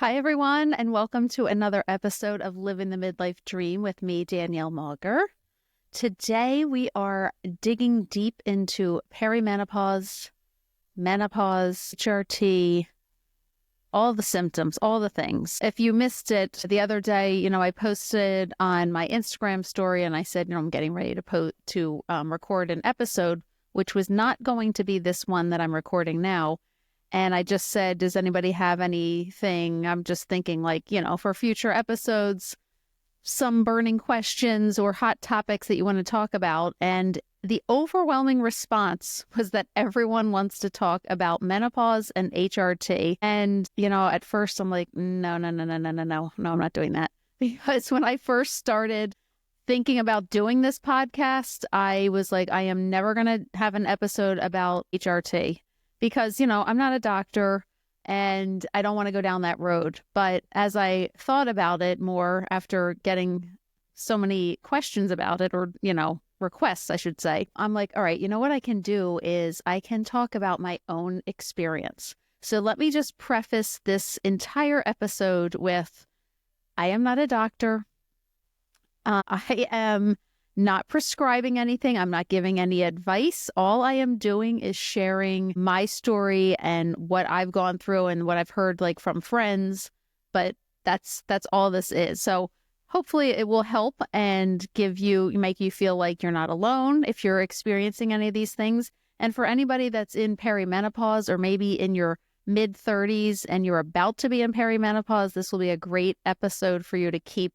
Hi, everyone, and welcome to another episode of Living the Midlife Dream with me, Danielle Mauger. Today, we are digging deep into perimenopause, menopause, HRT, all the symptoms, all the things. If you missed it the other day, I posted on my Instagram story and I said, I'm getting ready to record an episode, which was not going to be this one that I'm recording now. And I just said, does anybody have anything? I'm just thinking for future episodes, some burning questions or hot topics that you want to talk about. And the overwhelming response was that everyone wants to talk about menopause and HRT. And, at first I'm like, no, I'm not doing that. Because when I first started thinking about doing this podcast, I was like, I am never going to have an episode about HRT. Because, I'm not a doctor and I don't want to go down that road. But as I thought about it more after getting so many questions about it or, requests, I should say, I'm like, all right, what I can do is I can talk about my own experience. So let me just preface this entire episode with, I am not a doctor. I am not prescribing anything. I'm not giving any advice. All I am doing is sharing my story and what I've gone through and what I've heard from friends. But that's all this is. So hopefully it will help and make you feel like you're not alone if you're experiencing any of these things. And for anybody that's in perimenopause or maybe in your mid-30s and you're about to be in perimenopause, this will be a great episode for you to keep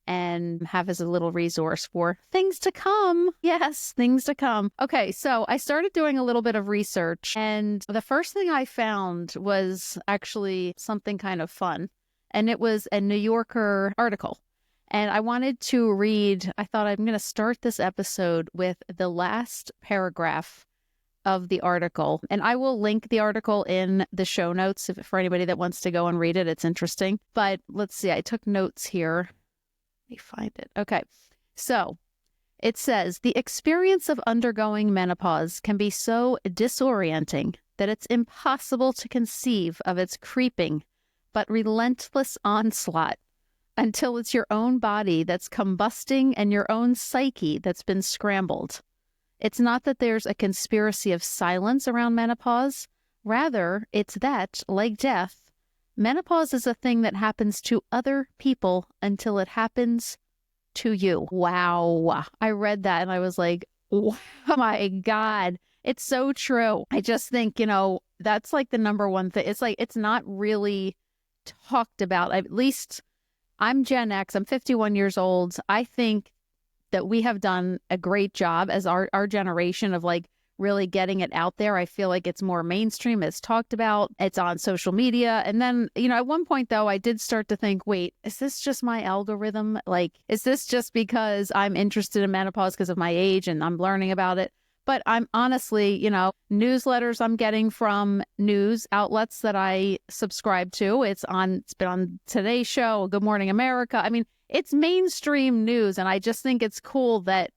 and have as a little resource for things to come. Yes, things to come. Okay, so I started doing a little bit of research, and the first thing I found was actually something kind of fun, and it was a New Yorker article. And I wanted to read, I thought I'm going to start this episode with the last paragraph of the article. And I will link the article in the show notes for anybody that wants to go and read it. It's interesting. But let's see, I took notes here. Find it. Okay. So it says the experience of undergoing menopause can be so disorienting that it's impossible to conceive of its creeping but relentless onslaught until it's your own body that's combusting and your own psyche that's been scrambled. It's not that there's a conspiracy of silence around menopause. Rather, it's that, like death, menopause is a thing that happens to other people until it happens to you. Wow. I read that and I was like, oh my God, it's so true. I just think, that's the number one thing. It's not really talked about. At least I'm Gen X. I'm 51 years old. I think that we have done a great job as our generation of really getting it out there. I feel like it's more mainstream. It's talked about. It's on social media. And then, at one point, though, I did start to think, wait, is this just my algorithm? Is this just because I'm interested in menopause because of my age and I'm learning about it? But I'm honestly, newsletters I'm getting from news outlets that I subscribe to. It's been on Today's Show, Good Morning America. I mean, it's mainstream news. And I just think it's cool that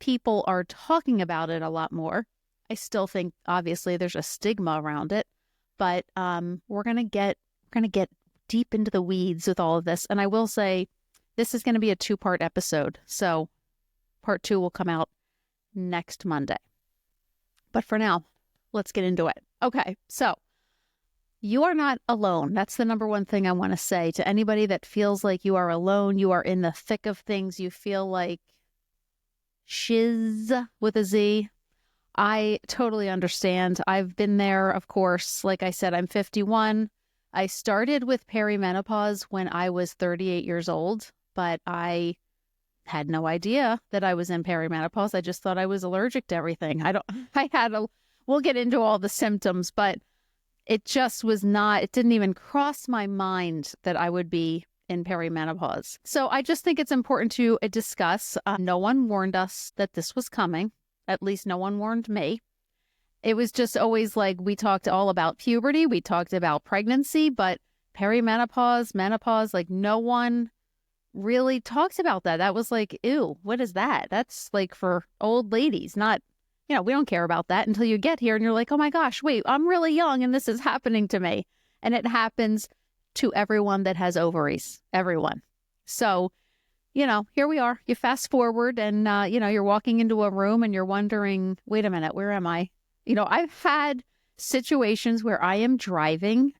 people are talking about it a lot more. I still think obviously there's a stigma around it, but we're gonna get deep into the weeds with all of this. And I will say this is going to be a 2-part episode. So part 2 will come out next Monday. But for now, let's get into it. Okay, so you are not alone. That's the number one thing I want to say to anybody that feels like you are alone. You are in the thick of things. You feel like shiz with a Z. I totally understand. I've been there, of course. Like I said, I'm 51. I started with perimenopause when I was 38 years old, but I had no idea that I was in perimenopause. I just thought I was allergic to everything. We'll get into all the symptoms, but it just was not, it didn't even cross my mind that I would be in perimenopause. So I just think it's important to discuss. No one warned us that this was coming. At least no one warned me. It was just always we talked all about puberty. We talked about pregnancy, but perimenopause, menopause, no one really talks about that. That was ew, what is that? That's for old ladies, not, we don't care about that until you get here and you're like, oh my gosh, wait, I'm really young and this is happening to me. And it happens to everyone that has ovaries, everyone. So, here we are. You fast forward and, you're walking into a room and you're wondering, wait a minute, where am I? I've had situations where I am driving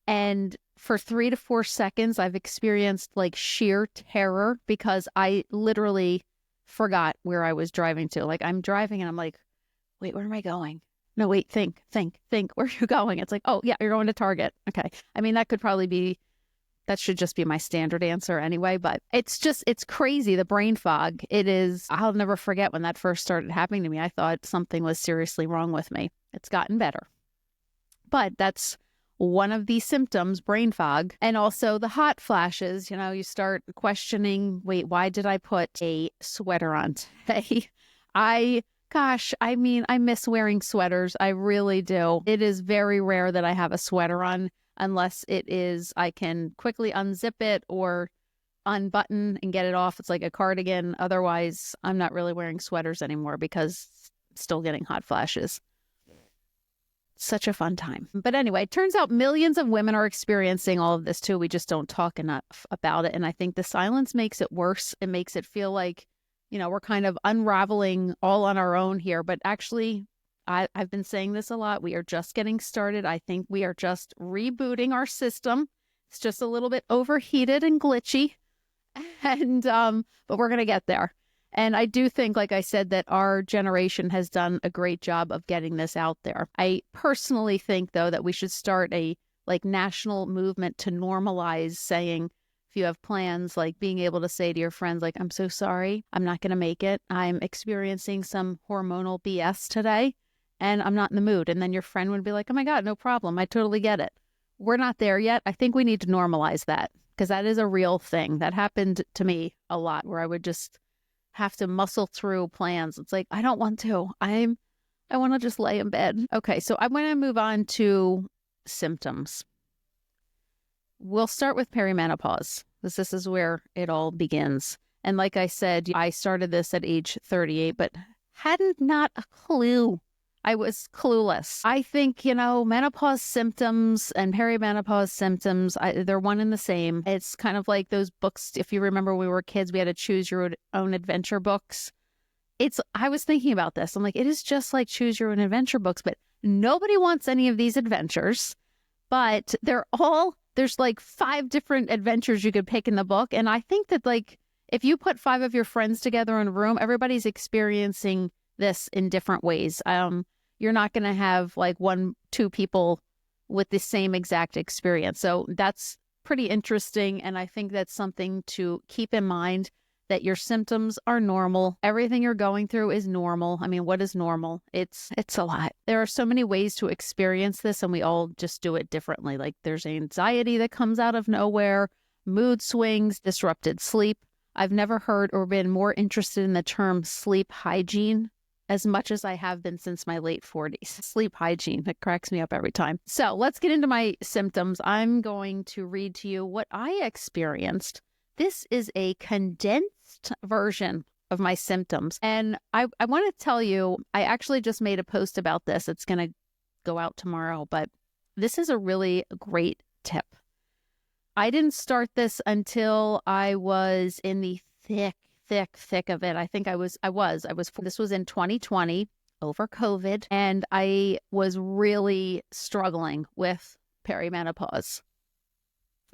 and for 3 to 4 seconds, I've experienced like sheer terror because I literally forgot where I was driving to. Like I'm driving and I'm like, wait, where am I going? No, wait, think. Where are you going? It's like, oh yeah, you're going to Target. Okay. I mean, that should just be my standard answer anyway, but it's crazy. The brain fog. I'll never forget when that first started happening to me. I thought something was seriously wrong with me. It's gotten better. But that's one of the symptoms, brain fog, and also the hot flashes. You start questioning, wait, why did I put a sweater on today? I miss wearing sweaters. I really do. It is very rare that I have a sweater on unless it is, I can quickly unzip it or unbutton and get it off. It's like a cardigan. Otherwise, I'm not really wearing sweaters anymore because I'm still getting hot flashes. Such a fun time. But anyway, it turns out millions of women are experiencing all of this too. We just don't talk enough about it. And I think the silence makes it worse. It makes it feel like, we're kind of unraveling all on our own here. But actually, I've been saying this a lot. We are just getting started. I think we are just rebooting our system. It's just a little bit overheated and glitchy. And but we're going to get there. And I do think, like I said, that our generation has done a great job of getting this out there. I personally think, though, that we should start a national movement to normalize saying, if you have plans, like being able to say to your friends, like, I'm so sorry, I'm not going to make it. I'm experiencing some hormonal BS today and I'm not in the mood. And then your friend would be like, oh my God, no problem. I totally get it. We're not there yet. I think we need to normalize that because that is a real thing. That happened to me a lot where I would just have to muscle through plans. It's like, I don't want to. I want to just lay in bed. Okay, so I'm going to move on to symptoms. We'll start with perimenopause because this is where it all begins. And like I said, I started this at age 38, but hadn't not a clue. I was clueless. I think, menopause symptoms and perimenopause symptoms, they're one and the same. It's kind of like those books. If you remember when we were kids, we had to choose your own adventure books. I was thinking about this. I'm like, it is just like choose your own adventure books, but nobody wants any of these adventures. But there's like 5 different adventures you could pick in the book. And I think that if you put 5 of your friends together in a room, everybody's experiencing this in different ways. You're not going to have 1-2 people with the same exact experience. So that's pretty interesting. And I think that's something to keep in mind, that your symptoms are normal. Everything you're going through is normal. I mean, what is normal? It's a lot. There are so many ways to experience this and we all just do it differently. Like there's anxiety that comes out of nowhere, mood swings, disrupted sleep. I've never heard or been more interested in the term sleep hygiene as much as I have been since my late 40s. Sleep hygiene, it cracks me up every time. So let's get into my symptoms. I'm going to read to you what I experienced. This is a condensed version of my symptoms. And I want to tell you, I actually just made a post about this. It's going to go out tomorrow, but this is a really great tip. I didn't start this until I was in the thick of it. I think this was in 2020 over COVID, and I was really struggling with perimenopause.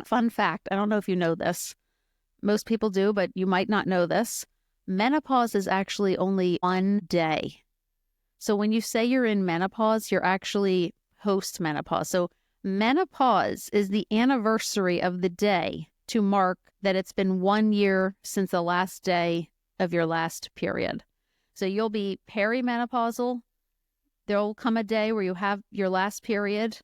Fun fact, I don't know if you know this. Most people do, but you might not know this. Menopause is actually only 1 day. So when you say you're in menopause, you're actually post-menopause. So menopause is the anniversary of the day to mark that it's been 1 year since the last day of your last period. So you'll be perimenopausal. There'll come a day where you have your last period.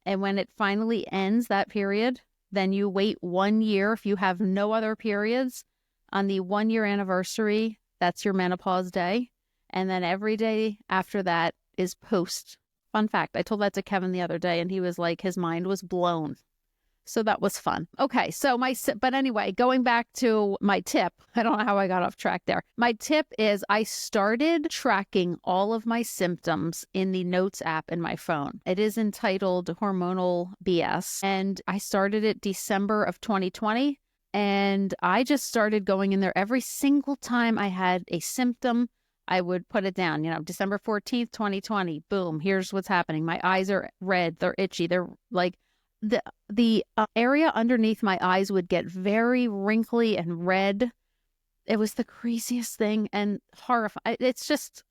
And when it finally ends, that period, then you wait 1 year. If you have no other periods on the 1 year anniversary, that's your menopause day. And then every day after that is post. Fun fact, I told that to Kevin the other day and he was like, his mind was blown. So that was fun. Okay, so but anyway, going back to my tip, I don't know how I got off track there. My tip is I started tracking all of my symptoms in the Notes app in my phone. It is entitled Hormonal BS, and I started it December of 2020, and I just started going in there every single time I had a symptom. I would put it down, December 14th, 2020, boom, here's what's happening. My eyes are red, they're itchy, they're like, the area underneath my eyes would get very wrinkly and red. It was the craziest thing and horrifying. It's just,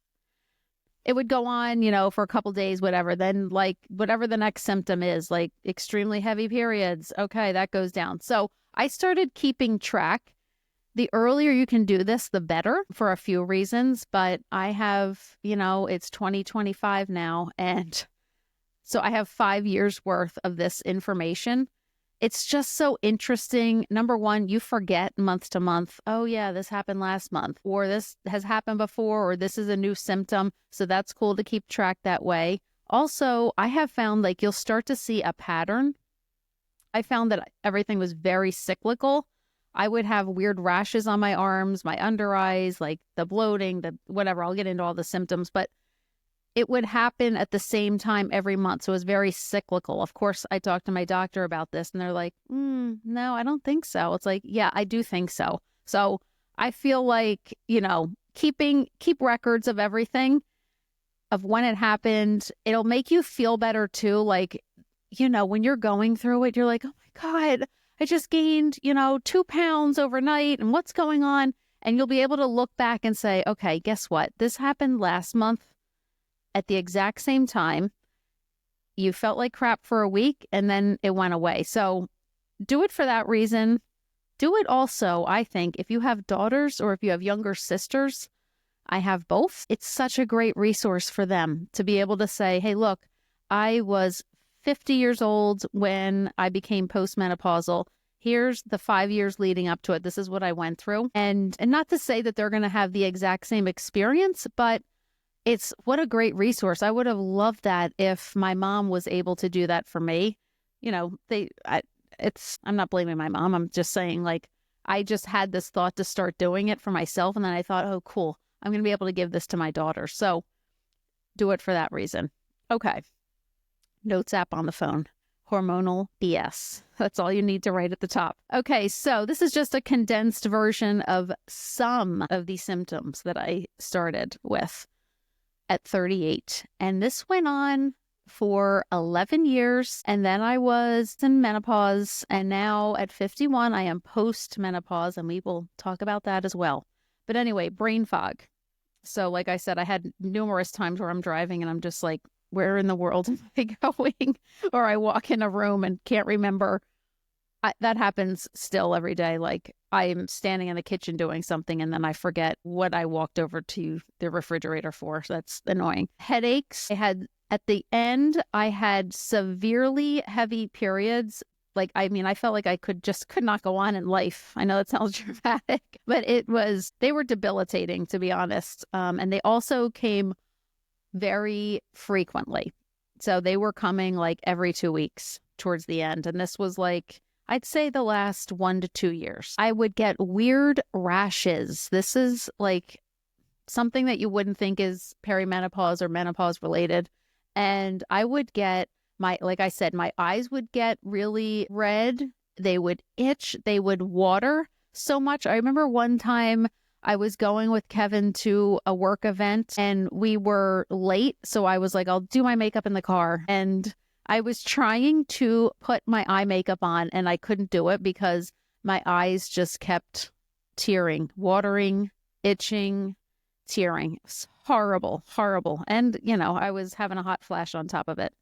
it would go on, for a couple days, whatever. Then like whatever the next symptom is, like extremely heavy periods. Okay, that goes down. So I started keeping track. The earlier you can do this, the better for a few reasons. But I have, it's 2025 now, and so I have 5 years worth of this information. It's just so interesting. Number one, you forget month to month. Oh yeah, this happened last month, or this has happened before, or this is a new symptom. So that's cool to keep track that way. Also, I have found like you'll start to see a pattern. I found that everything was very cyclical. I would have weird rashes on my arms, my under eyes, like the bloating, the whatever. I'll get into all the symptoms, but it would happen at the same time every month. So it was very cyclical. Of course, I talked to my doctor about this and they're like, no, I don't think so. It's like, yeah, I do think so. So I feel like, keep records of everything, of when it happened. It'll make you feel better too. Like, when you're going through it, you're like, oh my God, I just gained, 2 pounds overnight and what's going on? And you'll be able to look back and say, okay, guess what? This happened last month. At the exact same time, you felt like crap for a week and then it went away. So do it for that reason. Do it also, I think, if you have daughters or if you have younger sisters. I have both. It's such a great resource for them to be able to say, hey, look, I was 50 years old when I became postmenopausal. Here's the 5 years leading up to it. This is what I went through. And not to say that they're going to have the exact same experience, but it's what a great resource. I would have loved that if my mom was able to do that for me. I'm not blaming my mom. I'm just saying, like, I just had this thought to start doing it for myself. And then I thought, oh, cool, I'm going to be able to give this to my daughter. So do it for that reason. Okay. Notes app on the phone. Hormonal BS. That's all you need to write at the top. Okay, so this is just a condensed version of some of the symptoms that I started with at 38. And this went on for 11 years. And then I was in menopause. And now at 51, I am post-menopause. And we will talk about that as well. But anyway, brain fog. So like I said, I had numerous times where I'm driving and I'm just like, where in the world am I going? Or I walk in a room and can't remember. That happens still every day. Like I'm standing in the kitchen doing something and then I forget what I walked over to the refrigerator for. So that's annoying. Headaches. At the end, I had severely heavy periods. Like, I felt like I could not go on in life. I know that sounds dramatic, but they were debilitating, to be honest. And they also came very frequently. So they were coming like every 2 weeks towards the end. And this was like, I'd say the last 1 to 2 years. I would get weird rashes. This is like something that you wouldn't think is perimenopause or menopause related. And I would get like I said, my eyes would get really red. They would itch. They would water so much. I remember one time I was going with Kevin to a work event and we were late. So I was like, I'll do my makeup in the car. And I was trying to put my eye makeup on and I couldn't do it because my eyes just kept tearing, watering, itching, tearing. It was horrible, horrible. And, I was having a hot flash on top of it.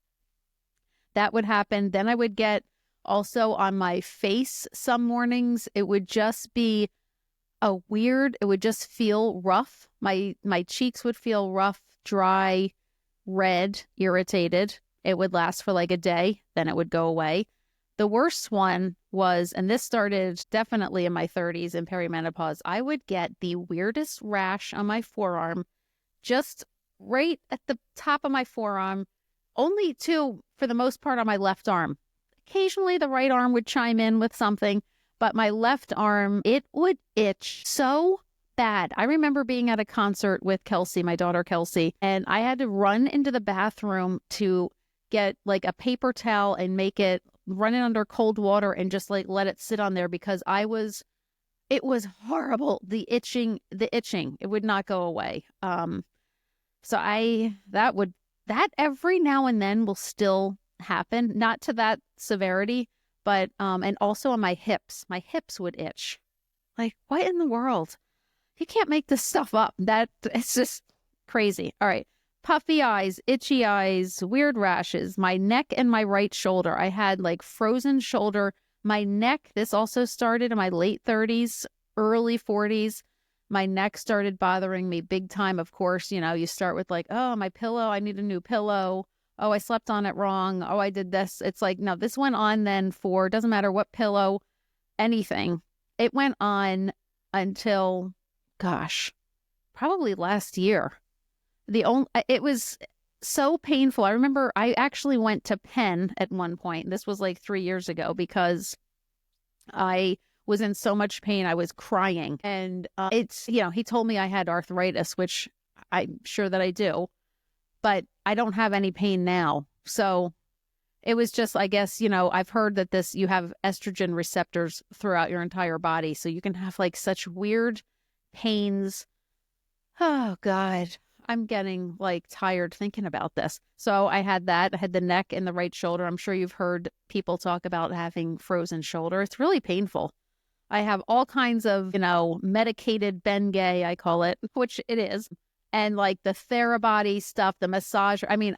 That would happen. Then I would get also on my face some mornings. It would just be it would just feel rough. My cheeks would feel rough, dry, red, irritated. It would last for like a day, then it would go away. The worst one was, and this started definitely in my 30s in perimenopause, I would get the weirdest rash on my forearm, just right at the top of my forearm, only for the most part on my left arm. occasionally the right arm would chime in with something, but my left arm, it would itch so bad. I remember being at a concert with Kelsey, my daughter Kelsey, and I had to run into the bathroom to get like a paper towel and run it under cold water and just like let it sit on there because it was horrible. The itching, it would not go away. So that every now and then will still happen, not to that severity, but, and also on my hips would itch. Like, what in the world? You can't make this stuff up. It's just crazy. All right. Puffy eyes, itchy eyes, weird rashes, my neck and my right shoulder. I had like frozen shoulder. My neck, this also started in my late 30s, early 40s. My neck started bothering me big time. Of course, you start with like, oh, my pillow, I need a new pillow. Oh, I slept on it wrong. Oh, I did this. It's like, no, this went on then for, doesn't matter what pillow, anything. It went on until, gosh, probably last year. It was so painful. I remember I actually went to Penn at one point. This was like 3 years ago because I was in so much pain. I was crying. And he told me I had arthritis, which I'm sure that I do, but I don't have any pain now. So it was just, I guess, I've heard that you have estrogen receptors throughout your entire body. So you can have like such weird pains. Oh, God. I'm getting like tired thinking about this. So I had that. I had the neck and the right shoulder. I'm sure you've heard people talk about having frozen shoulder. It's really painful. I have all kinds of, medicated Bengay, I call it, which it is. And like the Therabody stuff, the massage. I mean,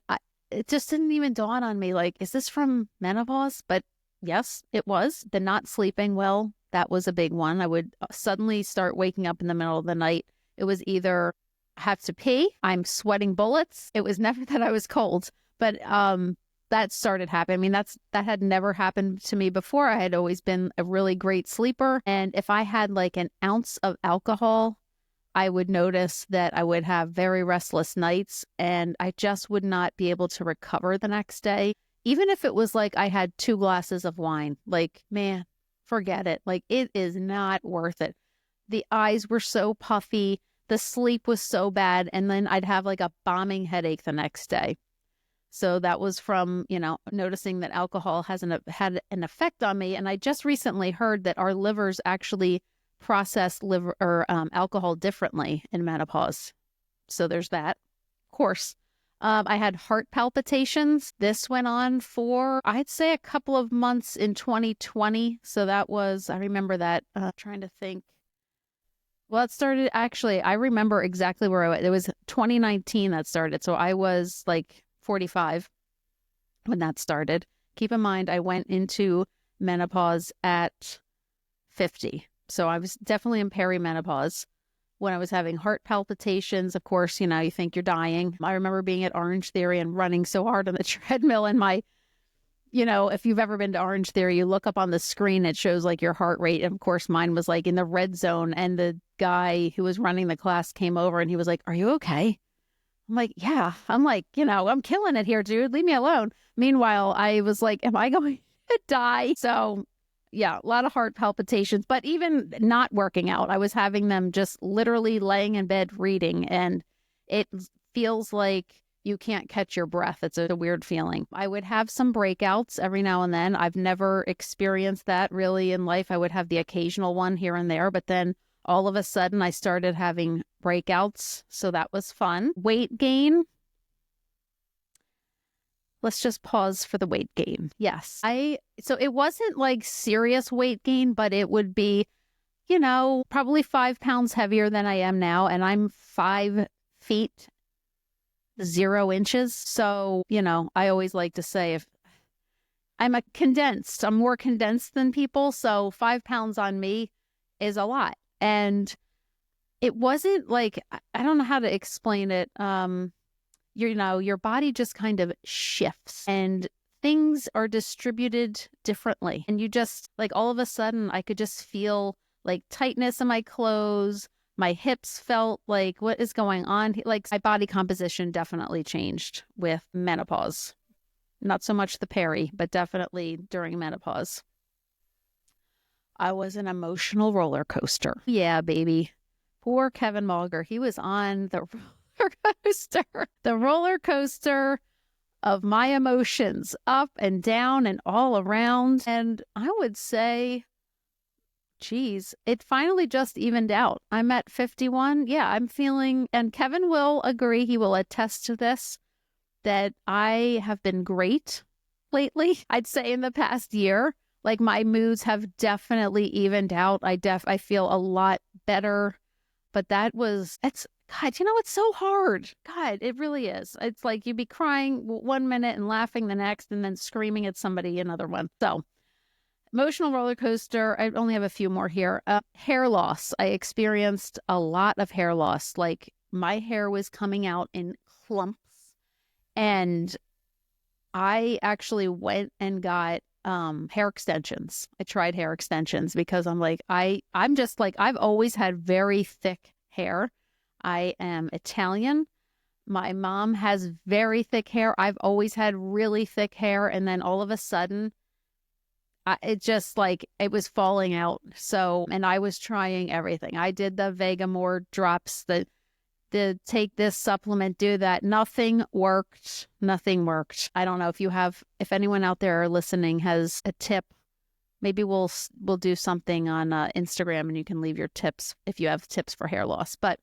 it just didn't even dawn on me. Like, is this from menopause? But yes, it was. The not sleeping well, that was a big one. I would suddenly start waking up in the middle of the night. It was either have to pee, I'm sweating bullets. It was never that I was cold, but that started happening. I mean, that had never happened to me before. I had always been a really great sleeper. And if I had like an ounce of alcohol, I would notice that I would have very restless nights and I just would not be able to recover the next day. Even if it was like I had 2 glasses of wine, like, man, forget it. Like, it is not worth it. The eyes were so puffy. The sleep was so bad. And then I'd have like a bombing headache the next day. So that was from, noticing that alcohol had an effect on me. And I just recently heard that our livers actually process alcohol differently in menopause. So there's that. Of course, I had heart palpitations. This went on for, I'd say, a couple of months in 2020. So that was, I remember that, trying to think. Well, it started, actually, I remember exactly where I was. It was 2019 that started. So I was like 45 when that started. Keep in mind, I went into menopause at 50. So I was definitely in perimenopause when I was having heart palpitations. Of course, you think you're dying. I remember being at Orange Theory and running so hard on the treadmill and if you've ever been to Orange Theory, you look up on the screen, it shows like your heart rate. And of course, mine was like in the red zone. And the guy who was running the class came over and he was like, "Are you okay?" I'm like, "Yeah." I'm like, I'm killing it here, dude. Leave me alone. Meanwhile, I was like, am I going to die? So yeah, a lot of heart palpitations, but even not working out, I was having them just literally laying in bed reading. And it feels like you can't catch your breath. It's a weird feeling. I would have some breakouts every now and then. I've never experienced that really in life. I would have the occasional one here and there, but then all of a sudden I started having breakouts. So that was fun. Weight gain. Let's just pause for the weight gain. Yes. So it wasn't like serious weight gain, but it would be, probably 5 pounds heavier than I am now. And I'm 5 feet 0 inches. So, I always like to say if I'm more condensed than people. So 5 pounds on me is a lot. And it wasn't like, I don't know how to explain it. Your body just kind of shifts and things are distributed differently. And you just like all of a sudden I could just feel like tightness in my clothes. My hips felt like, what is going on? Like my body composition definitely changed with menopause. not so much the peri, but definitely during menopause. I was an emotional roller coaster. Yeah, baby. Poor Kevin Mauger. He was on the roller coaster. The roller coaster of my emotions, up and down and all around. And I would say, geez, it finally just evened out. I'm at 51. Yeah, I'm feeling, and Kevin will agree, he will attest to this, that I have been great lately. I'd say in the past year, like my moods have definitely evened out. I feel a lot better, but it's God, it's so hard. God, it really is. It's like you'd be crying one minute and laughing the next and then screaming at somebody another one. So emotional roller coaster. I only have a few more here. Hair loss. I experienced a lot of hair loss. Like my hair was coming out in clumps, and I actually went and got hair extensions. I tried hair extensions because I'm like, I'm just like, I've always had very thick hair. I am Italian. My mom has very thick hair. I've always had really thick hair. And then all of a sudden, it just like, it was falling out. So, and I was trying everything. I did the Vegamore drops, the take this supplement, do that. Nothing worked. Nothing worked. I don't know if anyone out there listening has a tip. Maybe we'll do something on Instagram and you can leave your tips if you have tips for hair loss. But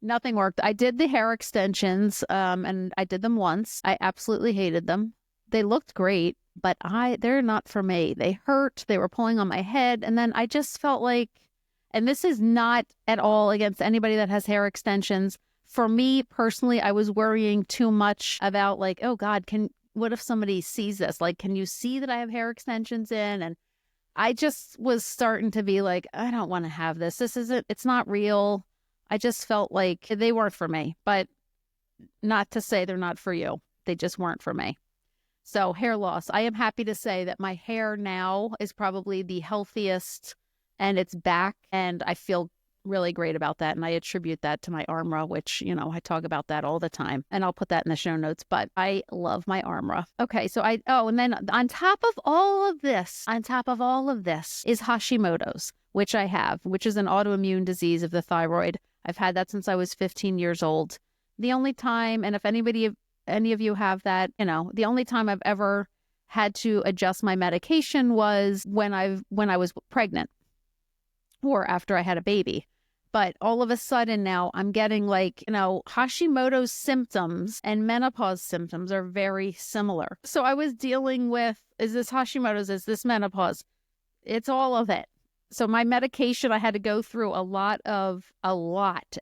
nothing worked. I did the hair extensions and I did them once. I absolutely hated them. They looked great, but they're not for me. They hurt. They were pulling on my head. And then I just felt like, and this is not at all against anybody that has hair extensions. For me personally, I was worrying too much about like, oh God, what if somebody sees this? Like, can you see that I have hair extensions in? And I just was starting to be like, I don't want to have this. It's not real. I just felt like they weren't for me, but not to say they're not for you. They just weren't for me. So hair loss. I am happy to say that my hair now is probably the healthiest and it's back, and I feel really great about that. And I attribute that to my Armra, which, I talk about that all the time, and I'll put that in the show notes, but I love my Armra. Okay. So and then on top of all of this is Hashimoto's, which I have, which is an autoimmune disease of the thyroid. I've had that since I was 15 years old. The only time, and if any of you have that, the only time I've ever had to adjust my medication was when I was pregnant or after I had a baby. But all of a sudden now I'm getting like, Hashimoto's symptoms and menopause symptoms are very similar. So I was dealing with, is this Hashimoto's? Is this menopause? It's all of it. So my medication, I had to go through a lot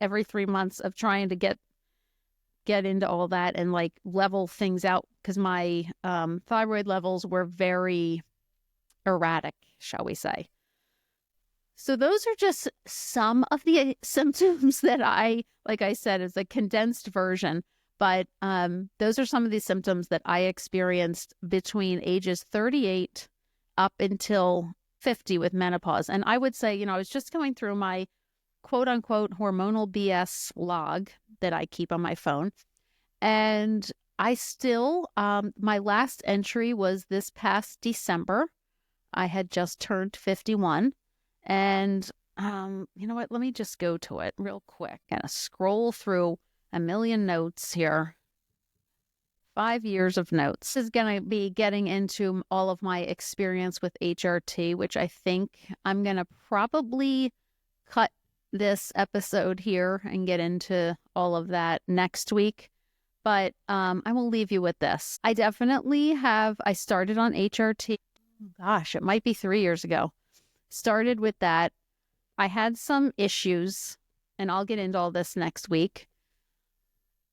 every 3 months of trying to get into all that and like level things out, because my thyroid levels were very erratic, shall we say. So those are just some of the symptoms that like I said, is a condensed version, but those are some of the symptoms that I experienced between ages 38 up until 50 with menopause. And I would say, I was just going through my quote unquote hormonal BS log that I keep on my phone. And I still, my last entry was this past December. I had just turned 51. And you know what? Let me just go to it real quick. Kind of scroll through a million notes here. 5 years of notes. This is going to be getting into all of my experience with HRT, which I think I'm going to probably cut this episode here and get into all of that next week. But I will leave you with this. I started on HRT. Gosh, it might be 3 years ago. Started with that. I had some issues, and I'll get into all this next week.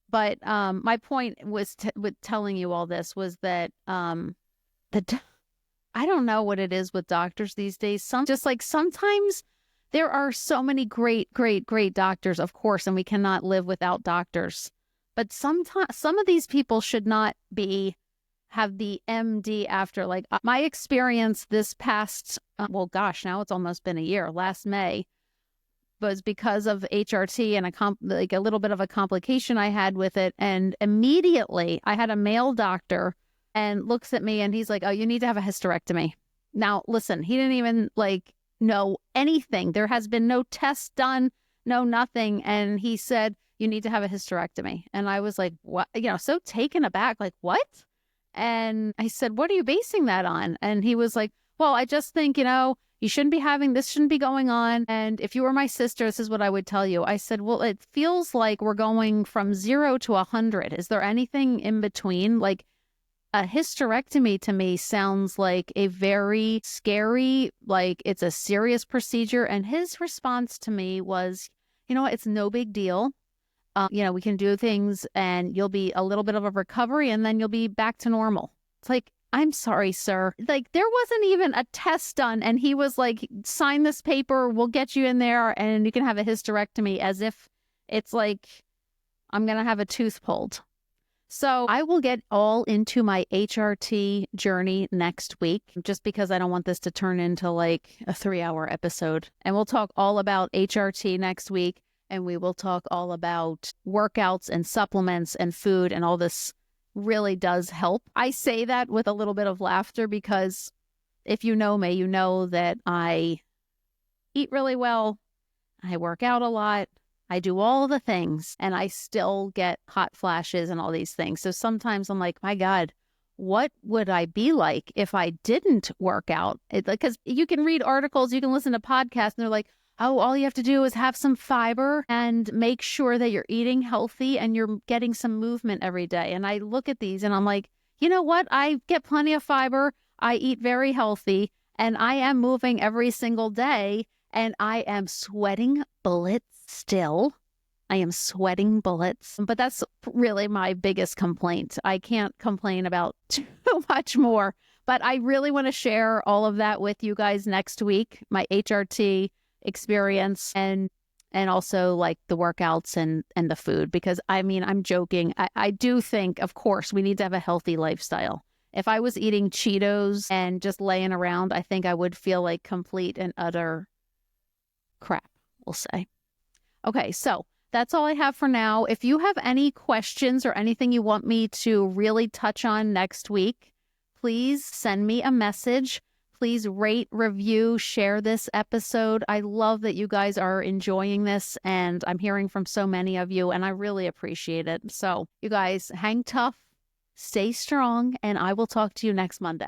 But my point was with telling you all this was that I don't know what it is with doctors these days. Sometimes there are so many great, great, great doctors, of course, and we cannot live without doctors. But sometimes some of these people should not have the MD after. Like my experience this past, now it's almost been a year, last May, was because of HRT and a little bit of a complication I had with it. And immediately I had a male doctor and looks at me and he's like, oh, you need to have a hysterectomy. Now, listen, he didn't even know anything. There has been no test done, no nothing. And he said, you need to have a hysterectomy. And I was like, what? So taken aback, like, what? And I said, what are you basing that on? And he was like, well, I just think, you shouldn't be having this, shouldn't be going on. And if you were my sister, this is what I would tell you. I said, well, it feels like we're going from 0 to 100. Is there anything in between? Like, a hysterectomy to me sounds like a very scary, like it's a serious procedure. And his response to me was, it's no big deal. We can do things and you'll be a little bit of a recovery and then you'll be back to normal. It's like, I'm sorry, sir. Like, there wasn't even a test done. And he was like, sign this paper. We'll get you in there and you can have a hysterectomy, as if it's like, I'm going to have a tooth pulled. So I will get all into my HRT journey next week, just because I don't want this to turn into like a 3-hour episode. And we'll talk all about HRT next week. And we will talk all about workouts and supplements and food, and all this really does help. I say that with a little bit of laughter because if you know me, you know that I eat really well. I work out a lot. I do all the things and I still get hot flashes and all these things. So sometimes I'm like, my God, what would I be like if I didn't work out? Because you can read articles, you can listen to podcasts, and they're like, oh, all you have to do is have some fiber and make sure that you're eating healthy and you're getting some movement every day. And I look at these and I'm like, you know what? I get plenty of fiber. I eat very healthy and I am moving every single day and I am sweating bullets still. I am sweating bullets, but that's really my biggest complaint. I can't complain about too much more, but I really want to share all of that with you guys next week, my HRT experience and also like the workouts and the food, because I'm joking. I do think, of course, we need to have a healthy lifestyle. If I was eating Cheetos and just laying around, I think I would feel like complete and utter crap, we'll say. Okay, so that's all I have for now. If you have any questions or anything you want me to really touch on next week, please send me a message. Please rate, review, share this episode. I love that you guys are enjoying this, and I'm hearing from so many of you, and I really appreciate it. So you guys hang tough, stay strong, and I will talk to you next Monday.